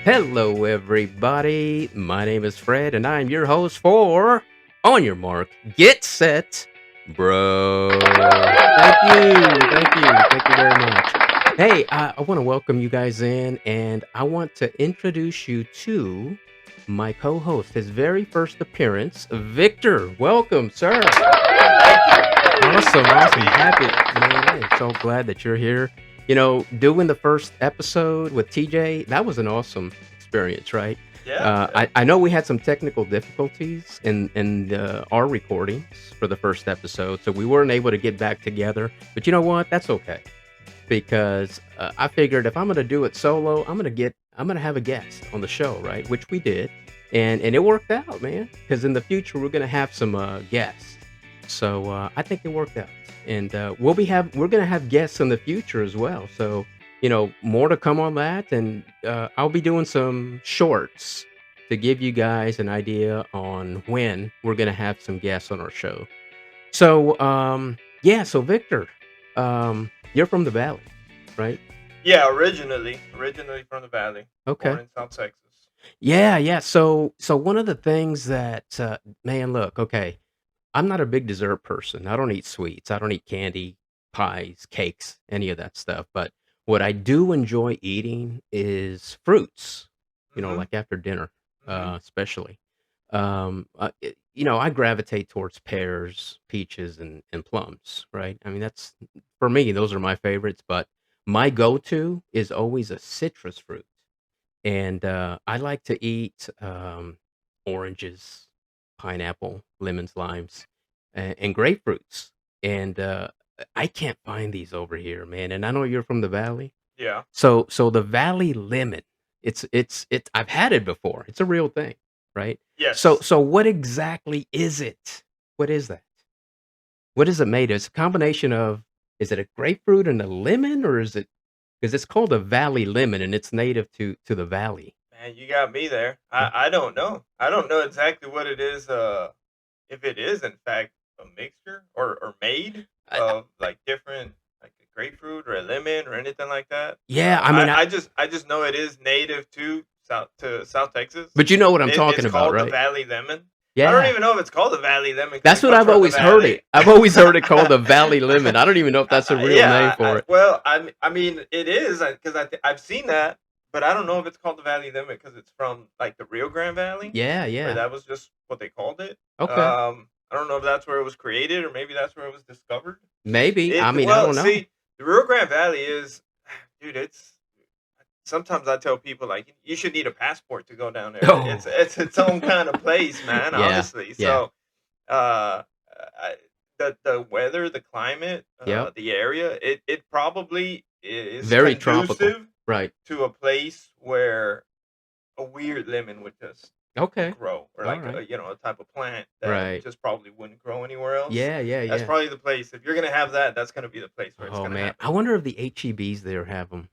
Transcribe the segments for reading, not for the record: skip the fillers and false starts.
Hello, everybody. My name is Fred, and I'm your host for On Your Mark, Get Set, Bro. Thank you very much. Hey, I want to welcome you guys in, and I want to introduce you to my co-host, his very first appearance, Victor. Welcome, sir. Thank you. Thank you. Happy to Awesome. be here. Happy, man. I am so glad that you're here. Doing the first episode with TJ, that was an awesome experience, right? Yeah, yeah. I know we had some technical difficulties in our recordings for the first episode, so we weren't able to get back together. But you know what? That's okay because I figured if I'm gonna do it solo, I'm gonna have a guest on the show, right? Which we did, and it worked out, man. Because in the future we're gonna have some guests, so I think it worked out, and we're gonna have guests in the future as well. So more to come on that, and I'll be doing some shorts to give you guys an idea on when we're gonna have some guests on our show. So yeah, so Victor, you're from the Valley, right? Yeah, originally from the Valley, born Okay. in South Texas. Yeah, yeah. So one of the things that man, look, okay, I'm not a big dessert person. I don't eat sweets. I don't eat candy, pies, cakes, any of that stuff. But what I do enjoy eating is fruits. Mhm. Like after dinner, Mhm. especially. I gravitate towards pears, peaches, and plums. Right. I mean, that's for me. Those are my favorites. But my go-to is always a citrus fruit, and I like to eat oranges, pineapple, lemons, limes, and grapefruits. And I can't find these over here, man. And I know you're from the valley, Yeah. so the valley lemon. It's. I've had it before. It's a real thing, right? So Yes. so what exactly is it? What is that? What is it made of? It's a combination of. Is it a grapefruit and a lemon, or is it? Because it's called a valley lemon, and it's native to the valley. Man, you got me there. I don't know. I don't know exactly what it is, if it is in fact a mixture or made I of like different like a grapefruit or a lemon or anything like that. Yeah, I I, mean, I just I just know it is native to South Texas. but you know what I'm It's talking about, called the right? Valley Lemon. I don't Yeah. even know if it's called the Valley Lemon because That's it what comes I've from the always heard valley. it. I've always heard it called the valley lemon. I don't even know if that's a real name Yeah, for it. well, I mean, it is because I've seen that, but I don't know if it's called the Valley Lemon because it's from like the Rio Grande Valley, Yeah, where yeah. that was just what they called it. Okay. I don't know if that's where it was created or maybe that's where it was discovered. Maybe. I It mean, I well, don't know. see, the Rio Grande Valley is, dude. It's sometimes I tell people like you should need a passport to go down there. Oh. It's its own kind of place, man. Yeah. Honestly, Yeah. so I, the weather, the climate, Yep. the area, it probably is Very tropical. conducive Right. to a place where a weird lemon would just Okay. grow, or All like right. a type of plant that Right. just probably wouldn't grow anywhere else. Yeah, yeah, That's yeah. probably the place. If you're gonna have that, that's gonna be the place where it's Oh gonna man. happen. I wonder if the HEBs there have them.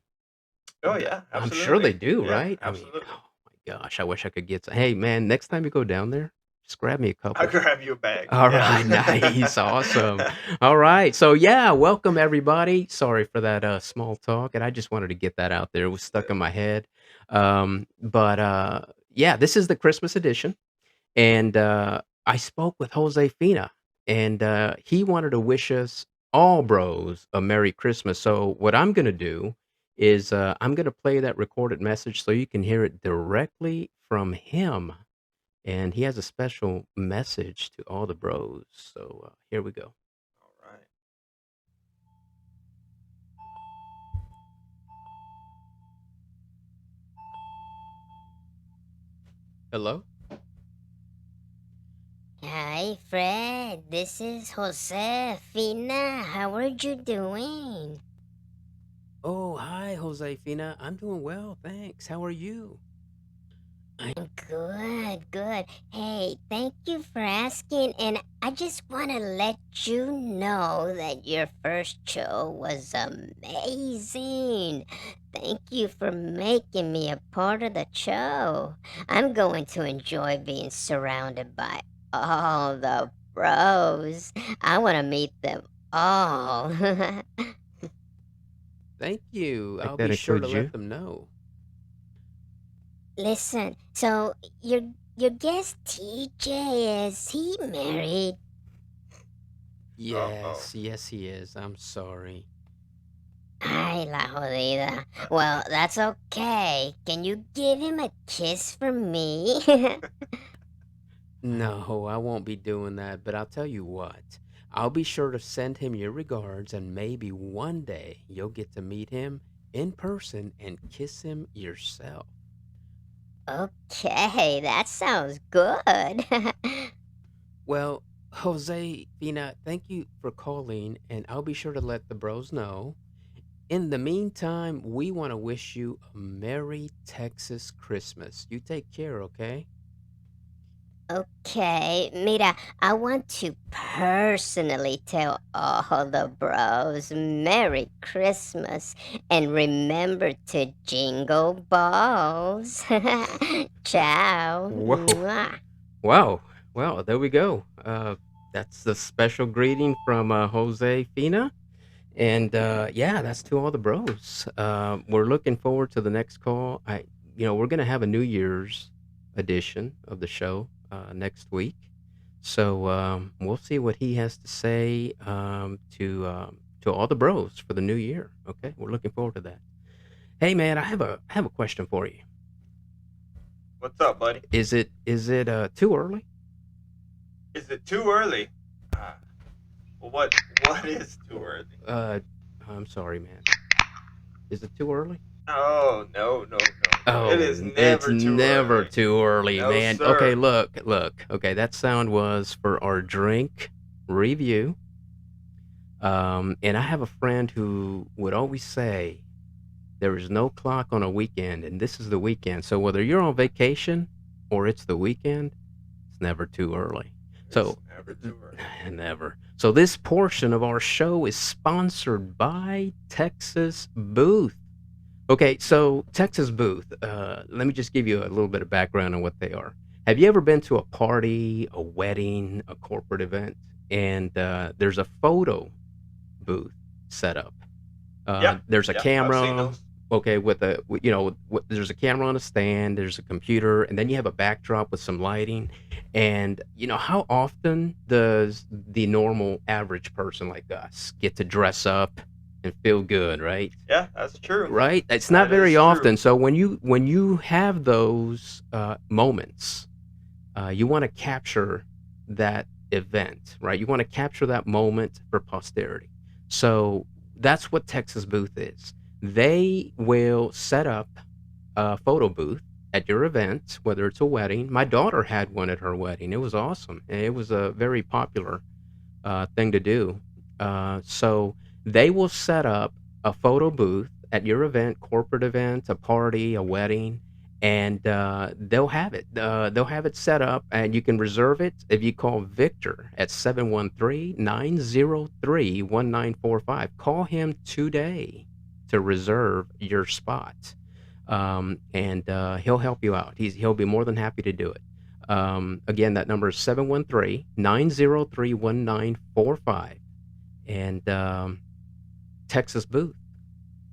Oh yeah, I'm sure they absolutely. do, Yeah, right? I mean, absolutely. oh my gosh, I wish I could get some. Hey man, next time you go down there, just grab me a I'll couple. grab you a bag. All Yeah. right, nice, awesome. All right, so yeah, welcome everybody. Sorry for that small talk, and I just wanted to get that out there. It was stuck in my head. But yeah, this is the Christmas edition, and I spoke with Jose Fina, and he wanted to wish us all bros a Merry Christmas. So what I'm gonna do is I'm gonna play that recorded message so you can hear it directly from him, and he has a special message to all the bros. So here we go. All right. Hello. Hi, Fred. This is Josefina. How are you doing? Oh, hi, Josefina. I'm doing well, thanks. How are you? I'm good, good. Hey, thank you for asking. And I just want to let you know that your first show was amazing. Thank you for making me a part of the show. I'm going to enjoy being surrounded by all the bros. I want to meet them all. Thank you. Like I'll that be sure to includes let you. them know. Listen, so your guest TJ, is he married? Oh. Yes, yes, he is. I'm sorry. Ay, la jodida. Well, that's okay. Can you give him a kiss from me? No, I won't be doing that, but I'll tell you what. I'll be sure to send him your regards, and maybe one day you'll get to meet him in person and kiss him yourself. Okay, that sounds good. Well, Jose, Fina, thank you for calling, and I'll be sure to let the bros know. In the meantime, we want to wish you a Merry Texas Christmas. You take care, okay? Okay, mira, I want to personally tell all the bros Merry Christmas and remember to jingle balls. Ciao. Whoa. Mwah. Wow. Well, there we go. That's the special greeting from Jose Fina. And yeah, that's to all the bros. We're looking forward to the next call. We're gonna have a New Year's edition of the show next week, so we'll see what he has to say to all the bros for the new year. Okay, we're looking forward to that. Hey, man, I have a question for you. What's up, buddy? Is it too early? Is it too early? Uh, well, what is too early? Uh, I'm sorry, man. Is it too early? Oh, no, no, no, no. It Oh, is it's never too never early. too early, No, man. Okay, sir. look. Okay, that sound was for our drink review. And I have a friend who would always say there is no clock on a weekend, and this is the weekend. So whether you're on vacation or it's the weekend, it's never too early. It's So, never too early. never. So this portion of our show is sponsored by Texas Booth. Okay, so Texas Booth, let me just give you a little bit of background on what they are. Have you ever been to a party, a wedding, a corporate event, and there's a photo booth set up? Yeah, There's a yeah. I've seen camera, those. okay, there's a camera on a stand, there's a computer, and then you have a backdrop with some lighting. And how often does the normal average person like us get to dress up and feel good, right? Yeah, that's true. Right? It's not That is very true. often. So when you have those moments, you want to capture that event, right? You want to capture that moment for posterity. So that's what Texas Booth is. They will set up a photo booth at your event, whether it's a wedding. My daughter had one at her wedding. It was awesome. It was a very popular thing to do. So they will set up a photo booth at your event, corporate event, a party, a wedding, and they'll have it set up, and you can reserve it if you call Victor at 713-903-1945. Call him today to reserve your spot, and he'll help you out. He'll be more than happy to do it. Again, that number is 713-903-1945. And Texas Booth,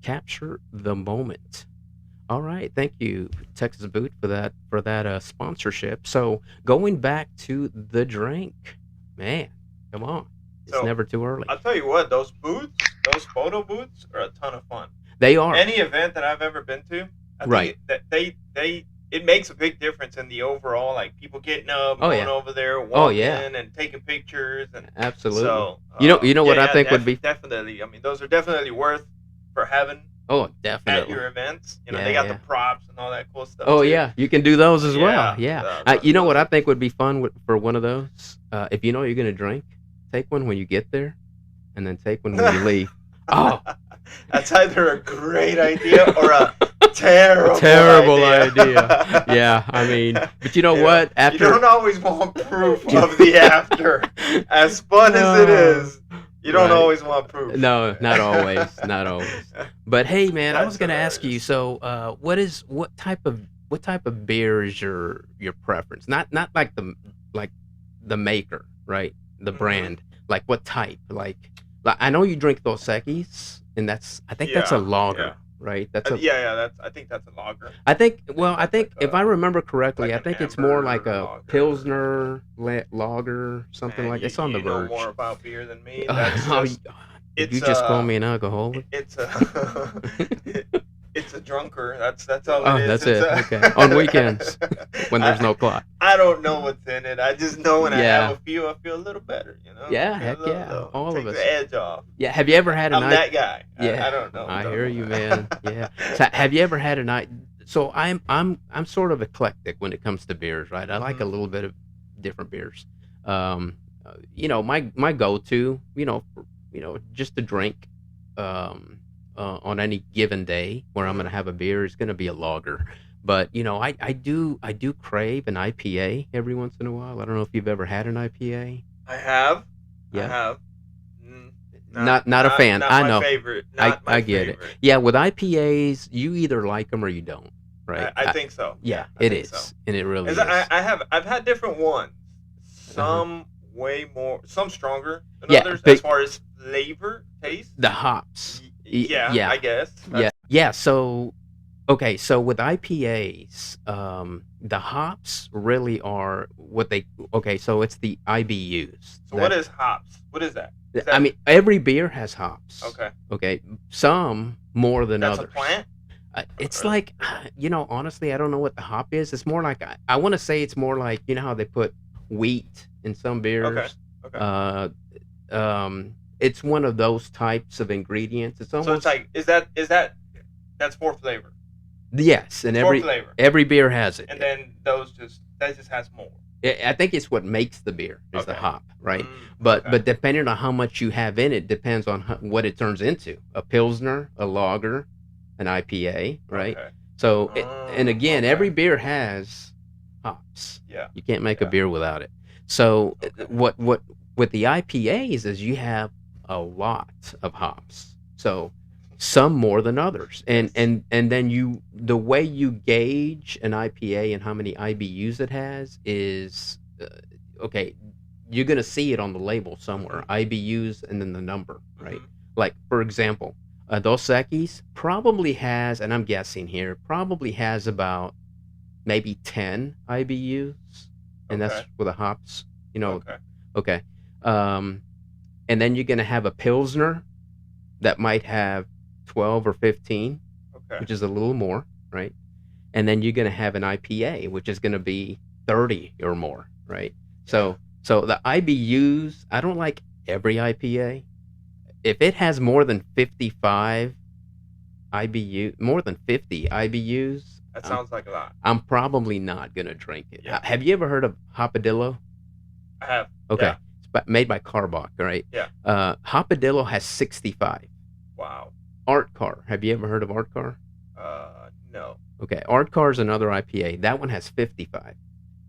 capture the moment. All right, thank you, Texas Booth, for that sponsorship. So going back to the drink, man, come on, it's So never too early. I'll tell you what, those booths, those photo booths, are a ton of fun. They are Any event that I've ever been to, I think right. that it makes a big difference in the overall, like people getting up, Oh going yeah. over there, Oh walking yeah. and taking pictures, and Absolutely. so You know yeah, what I yeah, think would be. definitely. I mean, those are definitely worth for having Oh, at definitely. your events. You know, Yeah, they got the yeah. props and all that cool stuff Oh too. yeah, you can do those as well. Yeah, Yeah. You know what those I are. think would be fun for one of those? If you know you're gonna drink, take one when you get there, and then take one when you leave. Oh, That's either a great idea or a a terrible terrible idea. idea. Yeah, I mean, but you know You know, what? you don't After always want proof of the after. As fun as it no, is, you don't right? always want proof. No, not always, not always. But hey, man, I was That's gonna ask you. hilarious. So, what type of beer is your preference? Not like the maker, right? The Hmm. brand. Like what type? Like I know you drink Dos Equis, and I think that's a Yeah, yeah. lager. right? That's a. Yeah. I think that's a lager. I think. I think Well, I that's think like if I remember correctly, like I an think it's more like amber a lager. pilsner lager, something Man, like. It's on the you know verge. more about beer than me. That's Oh, just did you it's just call me an alcoholic? it's a it's a drunker. That's all it Oh, is. that's It's it. Okay. On weekends when there's no I, clock. I don't know what's in it. I just know when I Yeah. have a few, I feel a little better. You know. Yeah. I feel Heck yeah. it All of takes us. the edge off. Yeah. Have you ever had a I'm night? that guy. Yeah. I don't know. I Don't hear know. you, man. Yeah. So have you ever had a night? So I'm sort of eclectic when it comes to beers, right? I like a Mhm. little bit of different beers. My go-to, just to drink, on any given day where I'm Mhm. gonna have a beer is gonna be a lager. But I do crave an IPA every once in a while. I don't know if you've ever had an IPA. I have. I Yeah. have. Mm, Not a fan. Not I my know. favorite. I Not my I get it. favorite. Yeah, with IPAs, you either like them or you don't, right? I think so. Yeah, I it think so. is, and it really As is. I've had different ones. Uh-huh. Some way more, some stronger than Yeah, others but as far as flavor, taste. the hops. Yeah, Yeah, I guess. yeah. So, okay, so with IPAs, the hops really are what they. Okay, so it's the IBUs. So what is hops? What is that? Is I that mean, every beer has hops. okay? Okay, some more than That's a others. plant. It's Or- like, honestly, I don't know what the hop is. It's more like I want to say it's more like how they put wheat in some beers. Okay. Uh, it's one of those types of ingredients. It's So almost it's like is that that's for flavor. yes, and For flavor. every beer has it. And then that just has more. I think it's what makes the beer is the Okay. hop, right? Mm, But okay. depending on how much you have in it, depends on what it turns into: a pilsner, a lager, an IPA, right? Okay. So, and again, okay. every beer has hops. Yeah. You can't make a Yeah. beer without it. So, Okay. what with the IPAs is you have a lot of hops. So, some more than others, and Yes. then the way you gauge an IPA and how many IBUs it has is okay. You're gonna see it on the label somewhere, Mhm. IBUs and then the number, right? Mhm. Like for example, Dos Equis probably has, and I'm guessing here, probably has about maybe 10 IBUs, and that's Okay. with the hops. You know, Okay. okay. Um, and then you're gonna have a Pilsner that might have 12 or 15, Okay. which is a little more, right? And then you're gonna have an IPA, which is gonna be 30 or more, right? So the IBUs, I don't like every IPA. If it has more than 55 more than 50 IBUs, That sounds like a lot. I'm probably not gonna drink it. Yeah. Have you ever heard of Hopadillo? I have. Okay, Yeah. it's made by Carbach, right? Yeah. Hopadillo has 65. Wow. Art Car, have you ever heard of Art Car? No. Okay, Art Car is another IPA. That one has 55.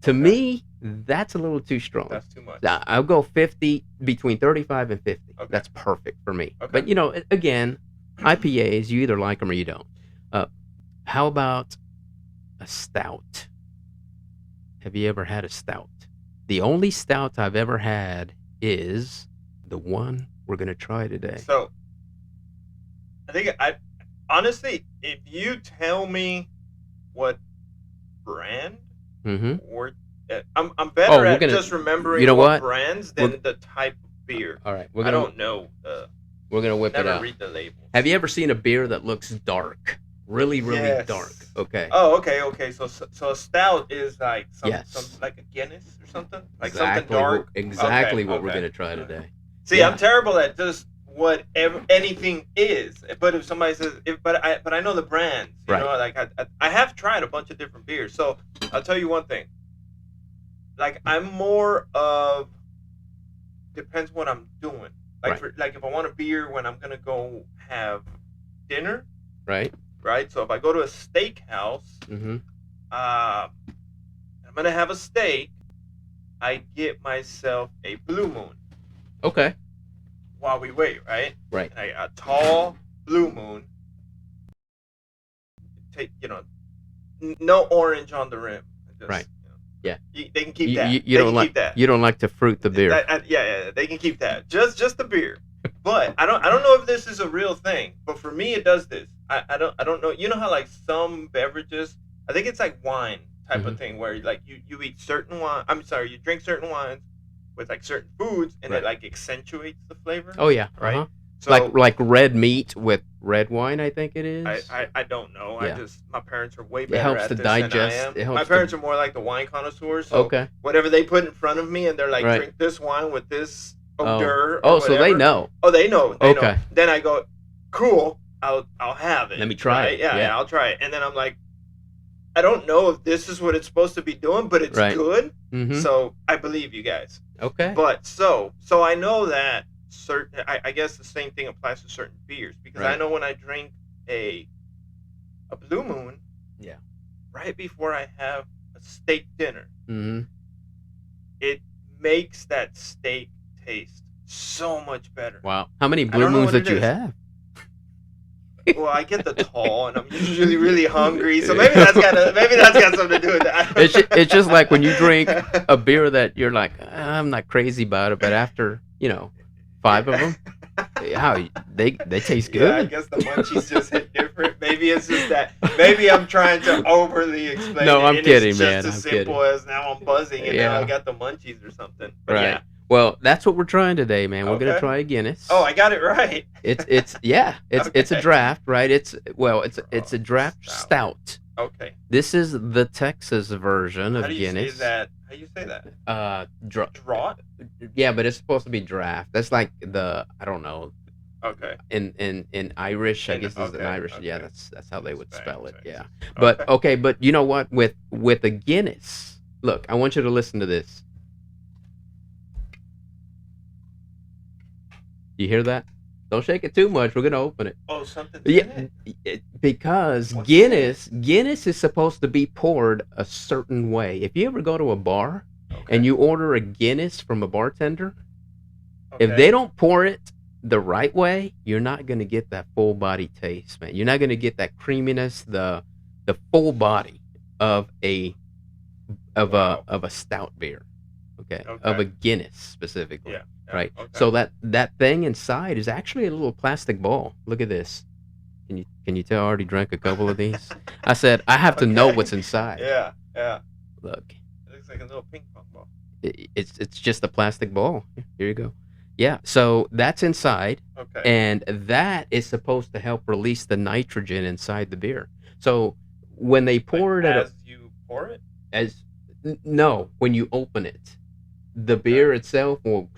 To Okay. me, that's a little too strong. That's too much. I'll go 50, between 35 and 50. Okay. That's perfect for me. Okay. But again, IPAs, you either like them or you don't. How about a stout? Have you ever had a stout? The only stout I've ever had is the one we're gonna try today. So, I think honestly, if you tell me what brand Mm-hmm. or I'm better we're at gonna- just remembering you know what? brands than We're- the type of beer. All right, I don't know. we're gonna whip it Never out. read the label. Have you ever seen a beer that looks dark, really Yes. dark? Okay. Oh, okay. So a stout is like some Yes. like a Guinness or something, like exactly something dark. exactly Okay, what we're okay. gonna try today. See, Yeah. I'm terrible at just what anything is. But if somebody says, but I know the brands. You Right. know, like I have tried a bunch of different beers. So I'll tell you one thing. Like I'm more of depends what I'm doing. Like Right. if I want a beer when I'm gonna go have dinner, Right. right? So if I go to a steakhouse, Mm-hmm. I'm gonna have a steak. I get myself a Blue Moon Okay. while we wait, right? Right. And a tall Blue Moon. Take no orange on the rim. Just, Right. Yeah. They can keep You, that. you They don't can like keep that. you don't like to fruit the beer. Yeah, they can keep that. Just the beer. But I don't know if this is a real thing. But for me, it does this. I don't know. You know how like some beverages, I think it's like wine type of thing where like you eat certain wine. I'm sorry, you drink certain wines with like certain foods, and Right. it like accentuates the flavor. Oh yeah, Right. uh-huh. So Like red meat with red wine, I think it is. I don't know. Yeah. My parents are way It better helps at to this than I digest. am. It helps My to- parents are more like the wine connoisseurs. So Okay. whatever they put in front of me, and they're like, Right. drink this wine with this Oh. odor. Oh, or so they whatever. know. Oh, they know. They know. Okay. Then I go, cool. I'll have it. Let me try right? it. Yeah, Yeah. I'll try it. And then I'm like, I don't know if this is what it's supposed to be doing, but it's Right. good. Mm-hmm. So I believe you guys. Okay. But so I know that certain. I guess the same thing applies to certain beers because I Right. know when I drink a Blue Moon. Yeah. Right before I have a steak dinner, Mm-hmm. it makes that steak taste so much better. Wow. How many I blue don't know moons what did you it is. have? Well, I get the tall, and I'm usually really hungry, so maybe that's got something to do with that. It's just like when you drink a beer that you're like, I'm not crazy about it, but after 5 of them, how they taste Yeah, I good. guess the munchies just hit different. Maybe it's just that. Maybe I'm trying to overly explain. No, it, I'm and kidding, it's man, just as I'm simple as now I'm buzzing and now I Yeah. got the munchies or something. But Right. yeah. Well, that's what we're trying today, man. We're gonna Okay. try a Guinness. Oh, I got it right. It's it's a Okay. draft, right? It's a draft Stout. stout. Okay. This is the Texas version of How do you Guinness. say that? How do you say that? Draught? Yeah, but it's supposed to be draft. That's like I don't know, Okay. in Irish. I In- guess it's an okay, Irish. okay. Yeah, that's how they would Thanks, spell it. thanks. Yeah. But Okay. okay, but you know what? With a Guinness, look, I want you to listen to this. You hear that? Don't shake it too much. We're gonna open it. Oh, something. Yeah, because What's Guinness is supposed to be poured a certain way. If you ever go to a bar and you order a Guinness from a bartender, if they don't pour it the right way, you're not going to get that full body taste, man. You're not going to get that creaminess, the full body of a Wow. stout beer, okay? Of Okay. a Guinness specifically. Yeah. Right. Okay. So that thing inside is actually a little plastic ball. Look at this. Can you tell I already drank a couple of these? I said I have to know Okay. what's inside. Yeah. Yeah. Look, It looks like a little ping pong ball. it's just a plastic ball. Here you go. Yeah. So that's inside, Okay. and that is supposed to help release the nitrogen inside the beer. So when they pour it as you pour it. no, when you open it, the beer itself will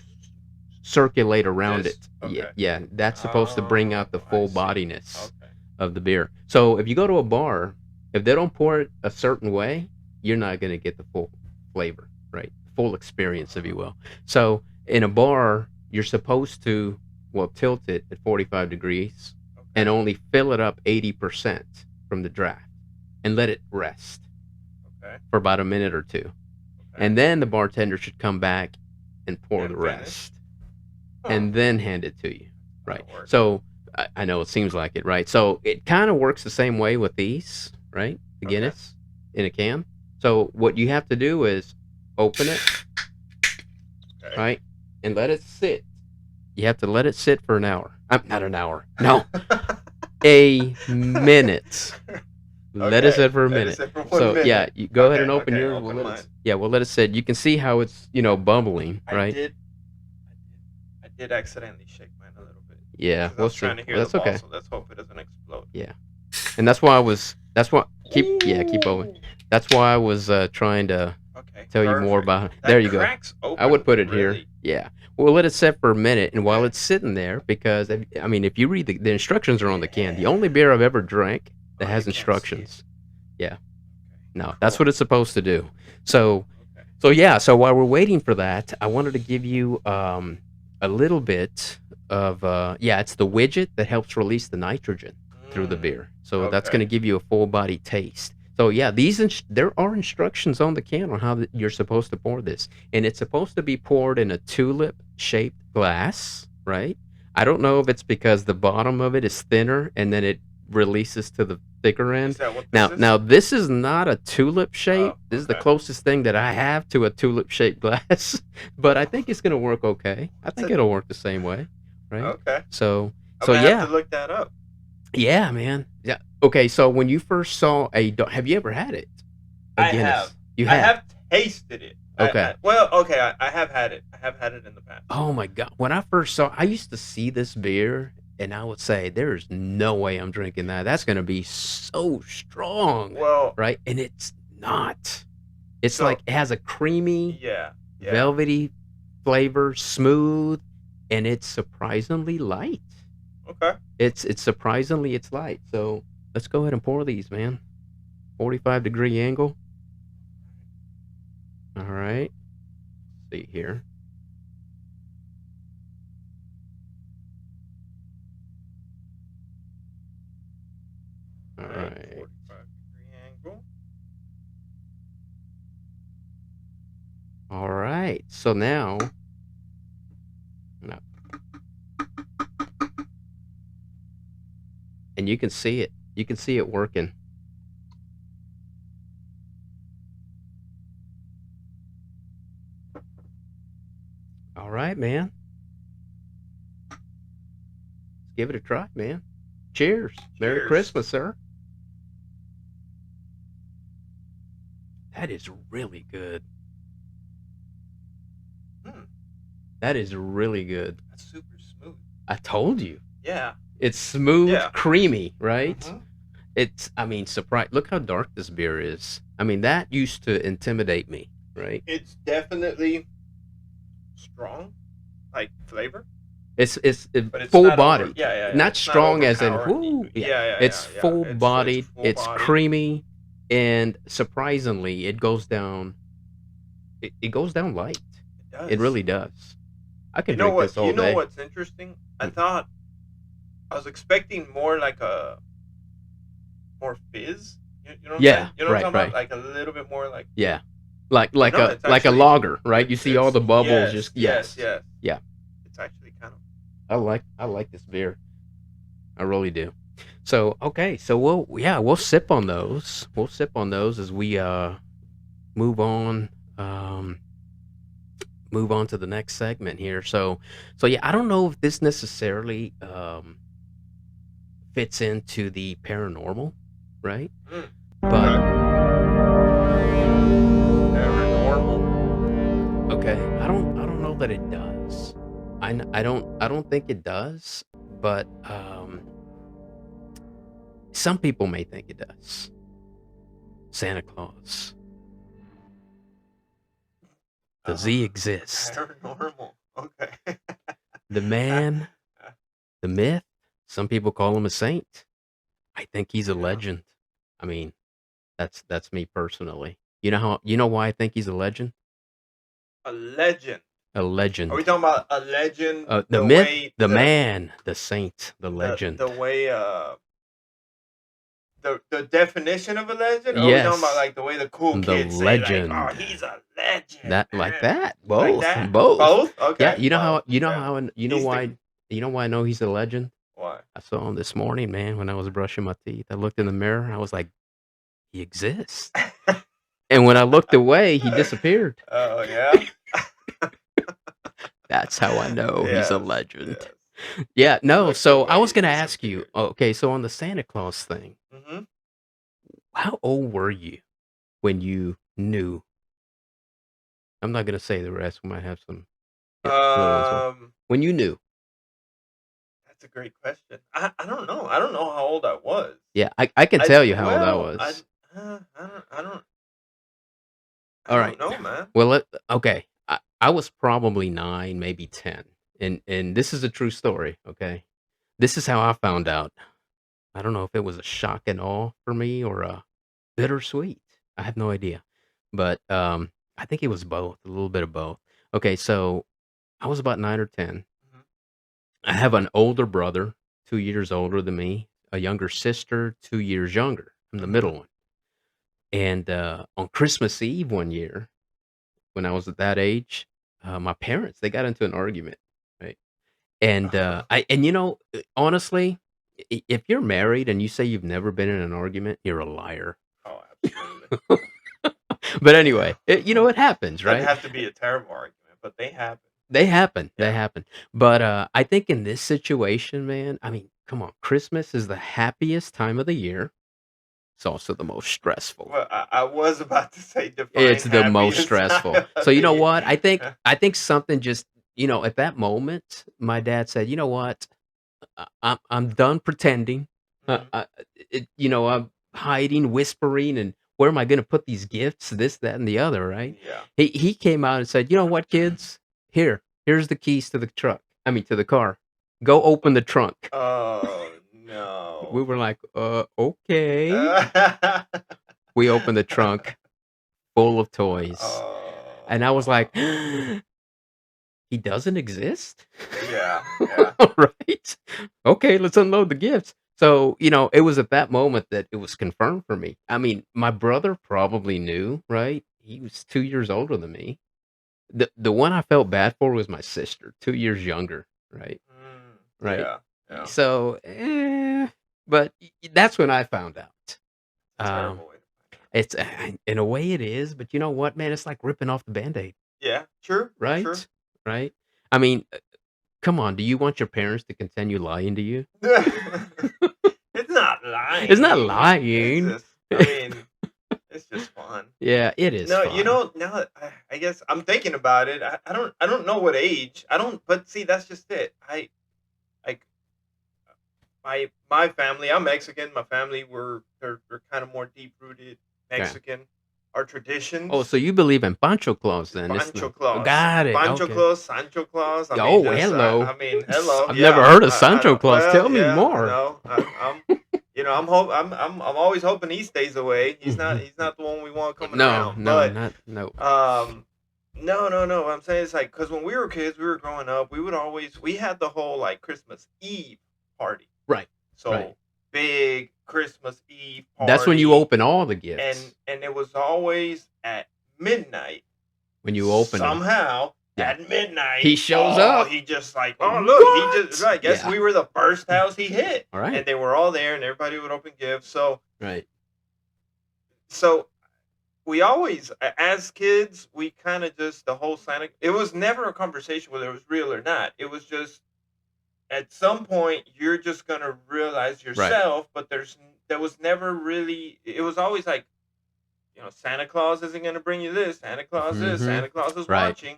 circulate around This? it. Okay. Yeah, that's supposed to bring out the Oh, I full see. bodiness Okay. of the beer. So if you go to a bar, if they don't pour it a certain way, you're not going to get the full flavor, right? Full experience, if you will. So in a bar, you're supposed to tilt it at 45 degrees Okay. and only fill it up 80% from the draft and let it rest Okay. for about a minute or two. Okay. And then the bartender should come back and pour And the finish? rest Huh. and then hand it to you. Right. That'll work. So I know it seems like it, right? So it kind of works the same way with these, right? The Okay. Guinness in a can. So what you have to do is open it, Okay. right? And let it sit. You have to let it sit for an hour. Not an hour. No, a minute. Let it Okay. sit for a Let it minute. sit for 1 So minute. yeah, you go ahead and Okay, open okay, yours. open We'll let mine. we'll let it sit. You can see how it's bubbling, right? I did accidentally shake mine a little bit. Yeah, 'Cause I we'll was see. trying to hear Well, the that's ball, okay. so let's hope it doesn't explode. And that's why keep open. That's why I was trying to Okay. tell you more perfect. about it. That There you go. cracks I would open put it here. really. Yeah. We'll let it sit for a minute, and while it's sitting there, because if you read the instructions are on the can. The only beer I've ever drank that Oh, has you can't see it. instructions. Yeah. Okay. No, that's what it's supposed to do. So Okay. so while we're waiting for that, I wanted to give you a little bit of it's the widget that helps release the nitrogen through the Mm, beer. So that's okay. going to give you a full body taste. So yeah, there are instructions on the can on how you're supposed to pour this, and it's supposed to be poured in a tulip shaped glass, right? I don't know if it's because the bottom of it is thinner and then it releases to the thicker end. Is that what Now, this is? now this is not a tulip shape. Oh, This is the okay. closest thing that I have to a tulip shaped glass, but I think it's going to work okay. I think a- it'll work the same way. right? Okay. So I'm so gonna have to yeah, look that up. yeah, man. Yeah. Okay, so when you first saw have you ever had it? A I have. Guinness. You I have. have tasted it. Okay. Well, okay. I have had it. I have had it in the past. Oh my god. When I first saw I used to see this beer and I would say there's no way I'm drinking that. That's going to be so strong, Well, right? And it's not. It's so like it has a creamy, yeah, yeah. velvety flavor, smooth, and it's surprisingly light. Okay. It's surprisingly it's light. So let's go ahead and pour these, man. 45-degree angle. All right. See here. All right. 45-degree angle. All right. So now, no. And you can see it. You can see it working. All right, man. Let's give it a try, man. Cheers. Merry Cheers. Christmas, sir. That is really good. That is really good. That's super smooth. I told you. Yeah. It's smooth, Yeah. creamy, right? Mhm. It's, I mean, surprise. Look how dark this beer is. I mean, that used to intimidate me, right? It's definitely strong, like flavor, It's but it's full not body. Over, yeah. Not It's strong as in, overpowering. whoo. Yeah. Yeah. It's full bodied. It's full-bodied. creamy, and surprisingly, it goes down. It goes down light. It does. It really does. I can You know drink what? this all You know day. what's interesting? I Hmm. thought I was expecting more like more fizz. You know what I'm Yeah, saying? You know what right, I'm talking right. about? Like a little bit more like. Yeah, like No, it's like a actually. lager, right? You see all It's the bubbles. yes, Just yes, yes, yes. yeah. It's actually kind of. I like this beer. I really do. So okay, so we'll sip on those. We'll sip on those as we move on. Move on to the next segment here. So yeah, I don't know if this necessarily fits into the paranormal, right? But Paranormal. okay, I don't know that it does. I don't think it does, but some people may think it does. Santa Claus. Does he exist? Paranormal. Okay. The man, the myth. Some people call him a saint. I think he's a Yeah. legend. I mean, that's me personally. You know why I think he's a legend? A legend. A legend. Are we talking about a legend? The myth, way the man, the saint, the the legend. the way the definition of a legend? Or are we talking Yes. about like the way the cool The kids say legend. like, oh, he's a legend. That like man." that. Like Both. that? Both. Both? Okay. Yeah, you know how Okay. He's why I know he's a legend? Why? I saw him this morning, man, when I was brushing my teeth. I looked in the mirror, I was like, he exists. And when I looked away, he disappeared. Oh yeah. That's how I know he's a Yes, legend. yes. Yeah, no, Looked so I away, was gonna ask you, disappeared. okay, so on the Santa Claus thing, Mhm. how old were you when you knew? I'm not gonna say the rest. We might have some little ones on. When you knew. That's a great question. I don't know. I don't know how old I was. Yeah, I can tell you how old I well, was. I don't All right. know, man. Well, okay. I was probably 9, maybe 10. And this is a true story, okay? This is how I found out. I don't know if it was a shock and awe for me or a bittersweet. I have no idea. But I think it was both, a little bit of both. Okay, so I was about 9 or 10. Mhm. I have an older brother, 2 years older than me, a younger sister, 2 years younger. I'm the middle one. And on Christmas Eve one year, when I was at that age, my parents they got into an argument, right? And honestly, if you're married and you say you've never been in an argument, you're a liar. Oh, absolutely. But anyway, it happens, Doesn't right? have to be a terrible argument, but they happen. They happen, they Yeah. happen. But, I think in this situation, man, I mean, come on, Christmas is the happiest time of the year. It's also the most stressful. Well, I was about to say It's define the most happiest stressful. time So, of you the know year. what? I think something just at that moment, my dad said, "You know what? I'm done pretending. Mhm. I'm hiding, whispering, and where am I gonna put these gifts? This, that, and the other, right?" Yeah. He came out and said, "You know what, kids? Here's the keys to the truck. I mean, to the car. Go open the trunk." Oh We no. were like, okay." We opened the trunk full of toys, and I was like, Oh. "He doesn't exist?" Yeah, yeah. Right? Okay, let's unload the gifts. So, it was at that moment that it was confirmed for me. I mean, my brother probably knew, right? He was 2 years older than me. The one I felt bad for was my sister, 2 years younger, right? Right? Yeah, yeah. So, but that's when I found out. It's a Um, terrible way to find out. it's in a way it is, but you know what, man? It's like ripping off the Band-Aid, Yeah, true, true. right? Right? I mean, come on, do you want your parents to continue lying to you? It's not It's not lying. It's lying. just, I mean, it's just fun. Yeah, it is No, you fun. know, now that I guess I'm thinking about it, I don't know what age. I don't, but see, that's just it. Like my family, I'm Mexican. My family they're kind of more deep rooted Yeah. Mexican. Our Oh, traditions, so you believe in Pancho Claus then? It's Pancho not Claus, got it, Pancho okay. Claus, Sancho Claus. I Yeah, mean, oh, just hello. I mean, hello, I've never yeah. heard of I Sancho don't. Claus, tell Well, me yeah, I more. know. I'm always hoping he stays away. He's not the one we want coming No, around. no, But not no. no, no, no. I'm saying it's like because when we were kids, we were growing up. We had the whole like Christmas Eve party. Right, right. So big Christmas Eve That's when you party, open all the and gifts, it was always at midnight. when you open them. Somehow Yeah. at midnight, He shows oh, up. he just like, oh look, he just What? right. Guess Yeah. we were the first house he hit, Alright. and they were all there, and everybody would open gifts. Right. So we always, as kids, we kind of just the whole Santa. It was never a conversation whether it was real or not. It was just at some point you're just gonna realize Right. yourself, but there was never really. It was always like, Santa Claus isn't gonna bring you this. Santa Claus is. Mhm. Santa Claus is Right. watching.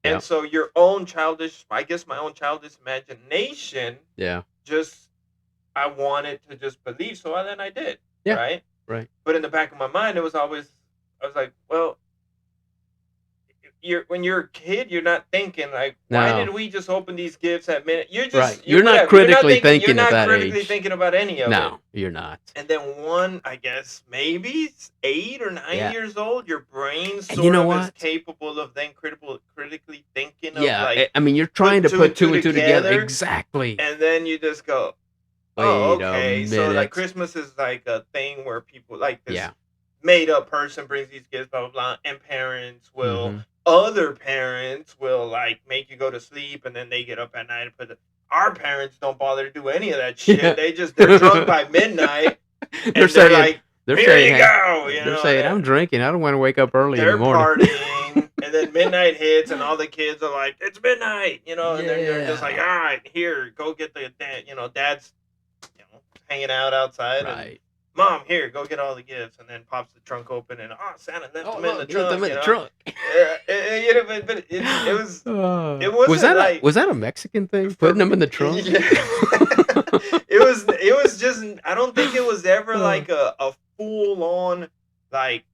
And Yep. so your own childish, I guess my own childish imagination Yeah. just, I wanted to just believe. So then I did. Yeah. Right. Right. But in the back of my mind, it was always, I was like, well, when you're a kid, you're not thinking like, why No. did we just open these gifts at minute? You're Right. just, You're not whatever. critically You're thinking at not that critically age. thinking about any of it. No, you're not. And then I guess maybe 8 or 9 Yeah. years old, your brain And sort you know of is what? capable of then critically thinking of Yeah, like I mean, you're trying to put 2 and 2 together. together, Exactly. and then you just go, oh, Wait a okay. So like minute. Christmas is like a thing where people like this Yeah. made up person brings these gifts, blah blah blah, and Mhm. other parents will like make you go to sleep, and then they get up at night and put our parents don't bother to do any of that shit. Yeah. They're drunk by midnight, and They're they're saying like, they're here saying, you "Hey," go, they're saying, "I'm drinking. I don't wanna wake up early in the they're morning." partying, and then midnight hits, and all the kids are like, "It's midnight," and then you're just like, "All Yeah. right, here, go get the dad." Dad's, hanging out outside, and Right. Mom, here, go get all the gifts, and then pops the trunk open, and Santa left Oh, them in the look, let them trunk. in the trunk. But it Was wasn't like was that a Mexican thing? for Putting them me. in the trunk? Yeah. It was just. I don't think it was ever Oh. like a full on like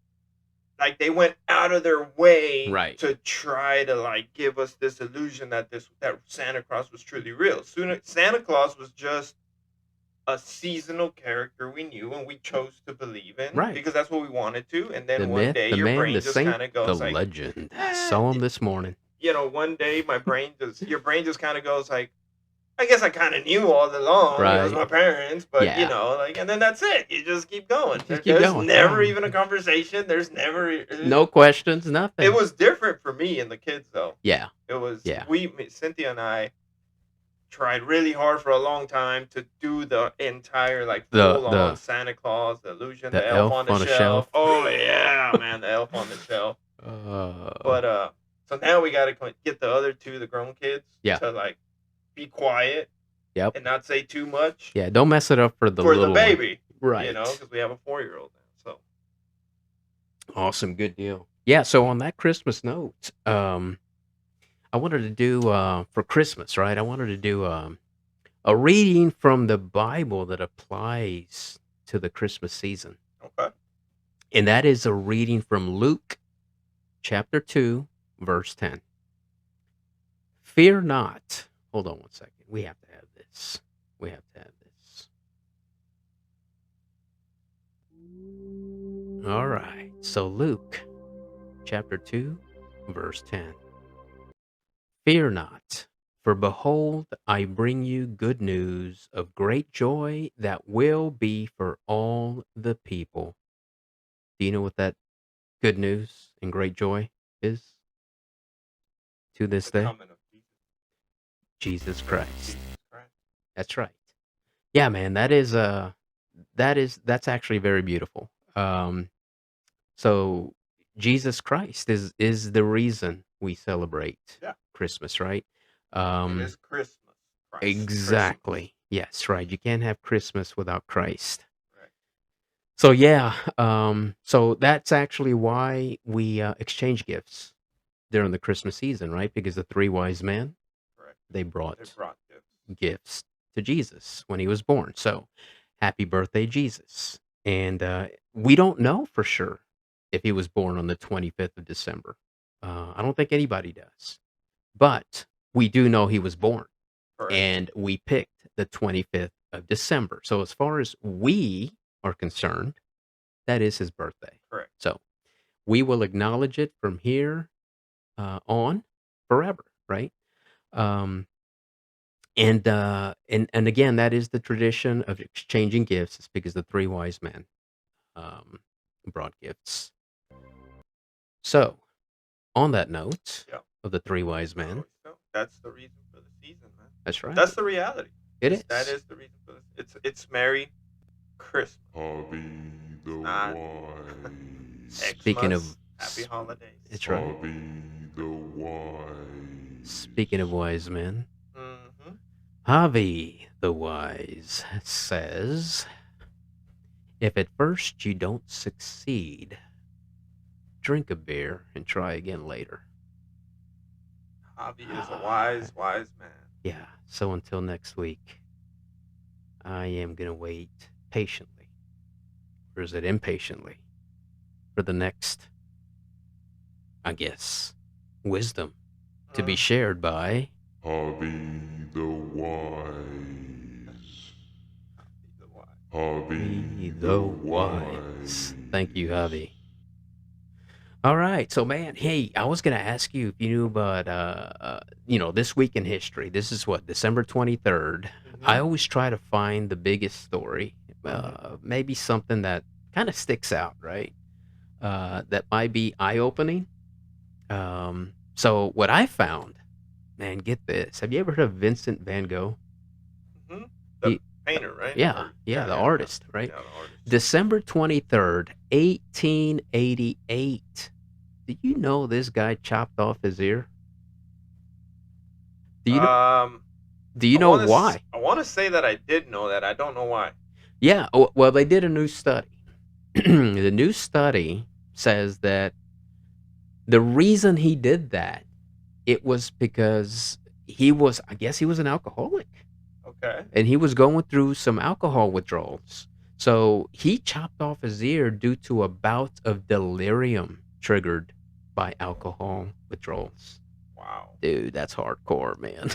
they went out of their way Right. to try to like give us this illusion that Santa Claus was truly real. Santa Claus was just a seasonal character we knew and we chose to believe in Right. because that's what we wanted to. And then The one myth, day the your man, brain the just saint, kind of the goes like, legend. I saw him this morning. one day your brain just kind of goes like, I guess I kind of knew all along. It was Right. my parents, but Yeah. like, and then that's it. You just keep going. Just keep There's going. never Yeah. even a conversation. There's never No questions, nothing. It was different for me and the kids though. Yeah. It was Yeah. Cynthia and I tried really hard for a long time to do the entire like The- full on Santa Claus, the illusion, the the elf on the shelf. Oh yeah, man, the elf on the shelf. But So now we got to get the other two, the grown kids, Yeah. to like be quiet Yep. and not say too much Yeah. Don't mess it up for the for the little one. baby, Right. because we have a 4-year-old now. So Awesome. Good deal. Yeah. So on that Christmas note, I wanted to do for Christmas, right? I wanted to do a reading from the Bible that applies to the Christmas season. okay, And that is a reading from Luke chapter 2, verse 10. Fear not. Hold on one second. We have to have this. We have to have this. All right. So Luke chapter 2, verse 10. Fear not, for behold, I bring you good news of great joy that will be for all the people. Do you know what that good news and great joy is to this the day? coming of Jesus Christ. Jesus Christ. That's right. Yeah, man, that's actually very beautiful. So Jesus Christ is the reason we celebrate Yeah. Christmas, right? It is Christmas. Christ. Exactly. Yes, right. You can't have Christmas without Christ. Right. So yeah, so that's actually why we exchange gifts during the Christmas season, right? Because the three wise men, Correct. they brought They brought gifts. gifts to Jesus when he was born. So happy birthday, Jesus. And we don't know for sure if he was born on the 25th of December. I don't think anybody does. But we do know he was born. Correct. And we picked the 25th of December. So as far as we are concerned, that is his birthday. Correct. So we will acknowledge it from here on forever, right? And again, that is the tradition of exchanging gifts. It's because the three wise men brought gifts. So, on that note Yeah. of the three wise men, So that's the reason for the season, man. that's right. That's the reality. It is. That is the reason for this. It's Merry Christmas. Harvey the not Wise. Speaking of, Xmas, Happy Holidays. it's right. Harvey the Wise. Speaking of wise men, Mm-hmm. Javi the Wise says, if at first you don't succeed, drink a beer and try again later. Javi is a wise man. Yeah, so until next week, I am going to wait patiently, or is it impatiently, for the next, I guess, wisdom to be shared by Harvey the Wise. The wise. Harvey the Wise. Thank you, Javi. All right, so man, hey, I was gonna ask you if you knew about, this week in history. This is what, December 23rd. I always try to find the biggest story, maybe something that kind of sticks out, right? That might be eye-opening. So what I found, man, get this. Have you ever heard of Vincent van Gogh? Mm-hmm. The He- painter, right? Yeah, Or- the artist, right? Yeah, the artist. December 23rd, 1888. Do you know this guy chopped off his ear? Do you know, do you I know wanna s- why? I want to say that I did know that. I don't know why. Yeah, well, they did a new study. The new study says that the reason he did that, it was because I guess he was an alcoholic. Okay. And he was going through some alcohol withdrawals. So he chopped off his ear due to a bout of delirium triggered by alcohol withdrawals. Wow. Dude, that's hardcore, man.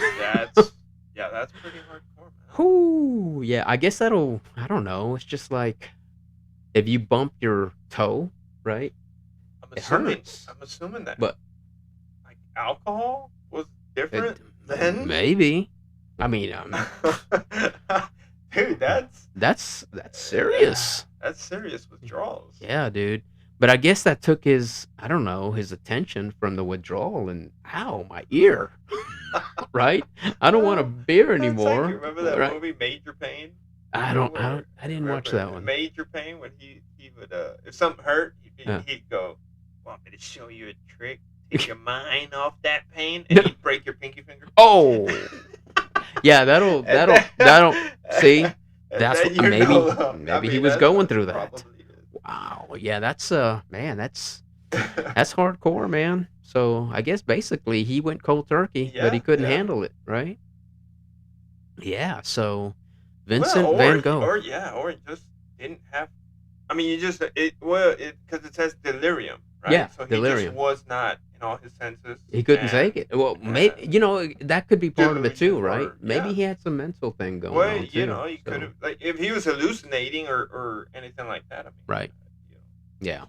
That's pretty hardcore, man. Whoo, yeah, I guess I don't know. It's just like if you bump your toe, right? It hurts. I'm assuming that. But- like alcohol was different It- then. Maybe. I mean, Dude, that's serious. That's serious withdrawals. Yeah, dude. But I guess that took his attention from the withdrawal and, ow, my ear. Right? I don't want a beer That's like, anymore. you remember that right? movie Major Pain? I didn't watch that one. Major Pain, when he would if something hurt, Yeah. he'd go, "Want me to show you a trick? take your mind off that pain, and he'd break your pinky finger. Oh, yeah, that'll And that'll then, see. and That's then what you maybe know. I maybe he mean, was that's going what through it that. probably Wow, yeah, that's man, that's is. hardcore, man. So I guess basically he went cold turkey, but he Yeah, couldn't yeah. handle it, right? Yeah. So Well, Vincent Van Gogh. or yeah, or it just didn't have. I mean, you just it because it says delirium, Yeah, right? So he just delirium. was not in all his senses He couldn't and take it. Well, maybe and that could be part of it too, delusion right? or Maybe yeah. he had some mental thing going Well, on too. he could So have like if he was hallucinating or anything like that. I mean, right, you know, yeah.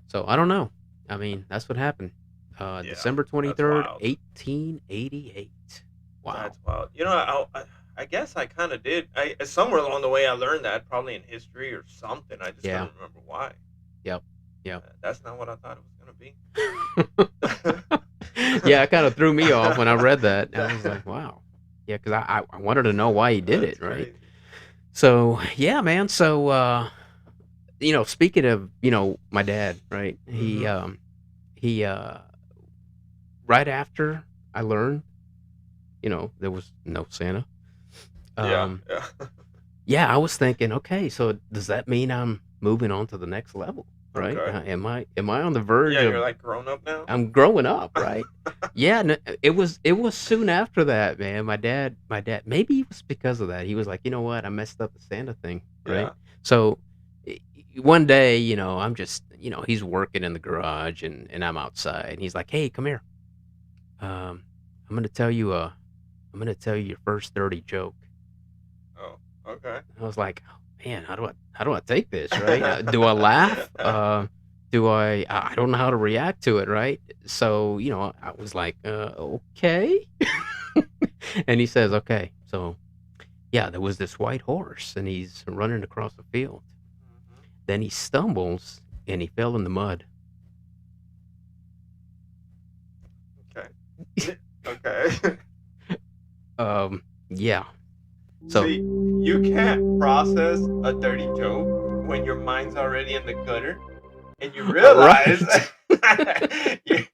So I don't know. I mean, that's what happened. yeah, December that's 23rd, wild. 1888. Wow. That's wild. You know, I guess I kind of did. I somewhere along the way I learned that probably in history or something. I just Yeah. couldn't remember why. Yep. Yep. That's not what I thought it was gonna be. Yeah, it kind of threw me off when I read that. I was like, wow. Yeah, because I wanted to know why he did That's it, right? crazy. So yeah, man. So speaking of my dad, right? Mhm. He right after I learned, there was no Santa. Yeah, Um, yeah. yeah, I was thinking, okay, so does that mean I'm moving on to the next level, right? Okay. Am I on the verge Yeah, you're of like grown up now. I'm growing up, right? Yeah, no, it was soon after that, man. My dad, maybe it was because of that. He was like, you know what, I messed up the Santa thing, right? Yeah. So one day, I'm just, he's working in the garage and I'm outside, and he's like, hey, come here. I'm gonna tell you your first dirty joke. Oh, okay. I was like, oh, man, how do I take this, right? Do I laugh? Do I don't know how to react to it, right? So, I was like, okay. And he says, okay, so yeah, there was this white horse and he's running across the field. Mhm. Then he stumbles and he fell in the mud. Okay. Okay. Yeah. So See, you can't process a dirty joke when your mind's already in the gutter, and you realize right. you,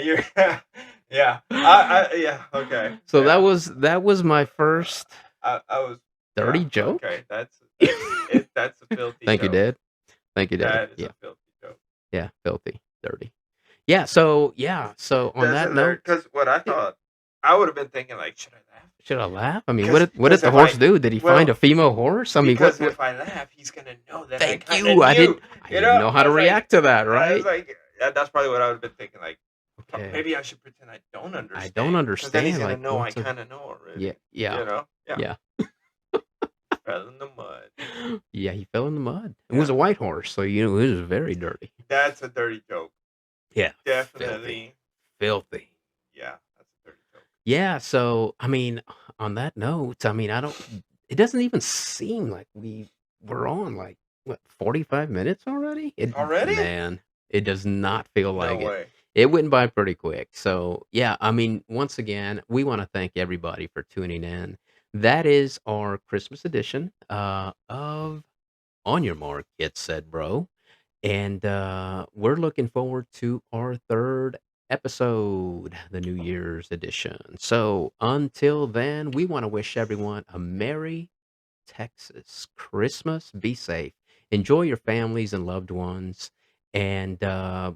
you're, yeah. Yeah. Okay. So Yeah. that was my first I was. dirty Yeah. joke. Okay. That's a filthy Thank you, joke. Dad. Thank you, Dad. That is Yeah. a filthy joke. Yeah, filthy, dirty. So on That's that hilarious. note, Because what I yeah, thought, I would have been thinking like, should I laugh? should I laugh? I mean, Because what did the if horse I do? Did he find a well, female horse? I mean, because what if I laugh, he's gonna know that I thank kind of you. I knew. didn't I You didn't know, know how to react to that, I was right? like, that's probably what I would have been thinking. Like, Okay. maybe I should pretend I don't I don't understand, because then he's understand, gonna like, know I what's a kind of know yeah, already. yeah, You know? Yeah. yeah. Fell in the mud. Yeah, he fell in the mud. It was Yeah. a white horse, so it was very dirty. That's a dirty joke. Yeah, filthy, Definitely. filthy. Yeah, that's a dirty joke. Yeah, so I mean, on that note, I mean, it doesn't even seem like we were on like what 45 minutes already? Already? Man, it does not feel No like it. way. It went by pretty quick. So, yeah, I mean, once again, we want to thank everybody for tuning in. That is our Christmas edition of On Your Mark, Get Set, Bro. And we're looking forward to our third episode, the New Year's edition. So until then, we want to wish everyone a Merry Texas Christmas. Be safe. Enjoy your families and loved ones. And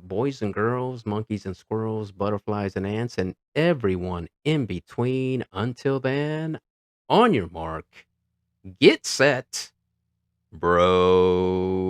boys and girls, monkeys and squirrels, butterflies and ants, and everyone in between. Until then, on your mark, get set, bro.